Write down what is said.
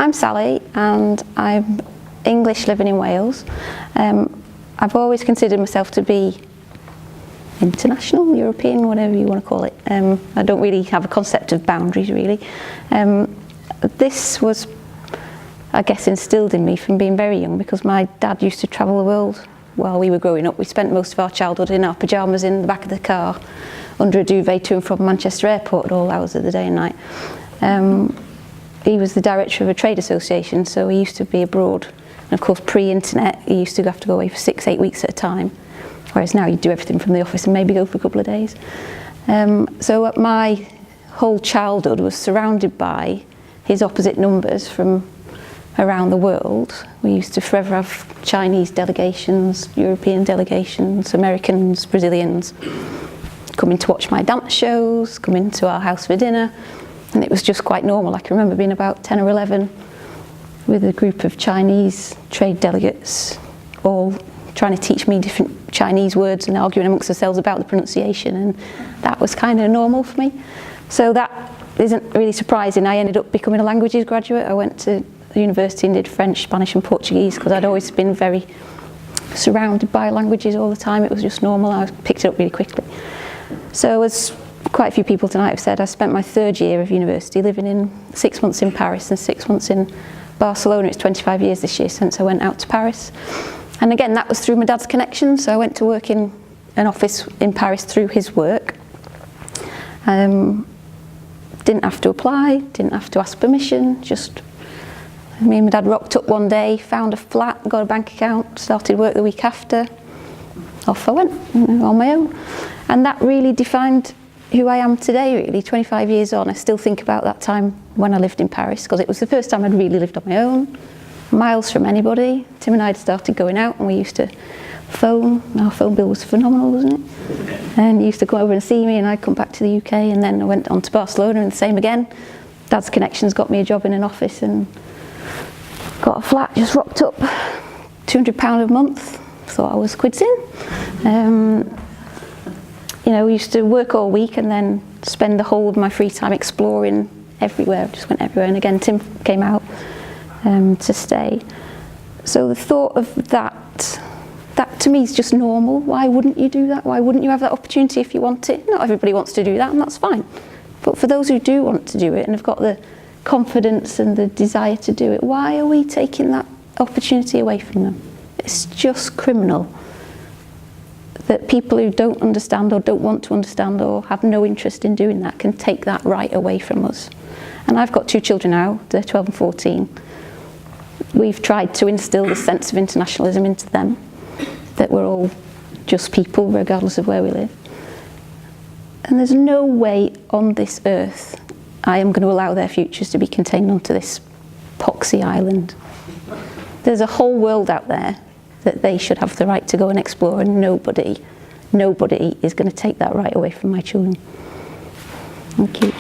I'm Sally and I'm English living in Wales. I've always considered myself to be international, European, whatever you want to call it. I don't really have a concept of boundaries really. This was, I guess, instilled in me from being very young because my dad used to travel the world while we were growing up. We spent most of our childhood in our pyjamas in the back of the car under a duvet to and from Manchester Airport at all hours of the day and night. He was the director of a trade association, so he used to be abroad. And of course, pre-internet, he used to have to go away for 6-8 weeks at a time, whereas now you do everything from the office and maybe go for a couple of days. So my whole childhood was surrounded by his opposite numbers from around the world. We used to forever have Chinese delegations, European delegations, Americans, Brazilians, coming to watch my dance shows, coming to our house for dinner. And it was just quite normal. I can remember being about 10 or 11 with a group of Chinese trade delegates, all trying to teach me different Chinese words and arguing amongst themselves about the pronunciation, and that was kind of normal for me. So that isn't really surprising. I ended up becoming a languages graduate. I went to university and did French, Spanish and Portuguese because I'd always been very surrounded by languages all the time. It was just normal. I picked it up really quickly. So as quite a few people tonight have said, I spent my 3rd year of university living in 6 months in Paris and 6 months in Barcelona. It's 25 years this year since I went out to Paris. And again, that was through my dad's connection. So I went to work in an office in Paris through his work. Didn't have to apply, didn't have to ask permission, just me and my dad rocked up one day, found a flat, got a bank account, started work the week after. Off I went, on my own. And that really defined who I am today, really. 25 years on, I still think about that time when I lived in Paris, because it was the first time I'd really lived on my own, miles from anybody. Tim and I had started going out and we used to phone. Our phone bill was phenomenal, wasn't it? And he used to come over and see me and I'd come back to the UK, and then I went on to Barcelona and the same again. Dad's connections got me a job in an office and got a flat, just rocked up, £200 a month. Thought I was quids in. You know, we used to work all week and then spend the whole of my free time exploring everywhere. I just went everywhere. And again, Tim came out to stay. So the thought of that to me is just normal. Why wouldn't you do that? Why wouldn't you have that opportunity if you want it? Not everybody wants to do that, and that's fine. But for those who do want to do it and have got the confidence and the desire to do it, why are we taking that opportunity away from them? It's just criminal that people who don't understand or don't want to understand or have no interest in doing that can take that right away from us. And I've got 2 children now, they're 12 and 14. We've tried to instill this sense of internationalism into them, that we're all just people regardless of where we live. And there's no way on this earth I am going to allow their futures to be contained onto this poxy island. There's a whole world out there that they should have the right to go and explore, and nobody is going to take that right away from my children. Thank you.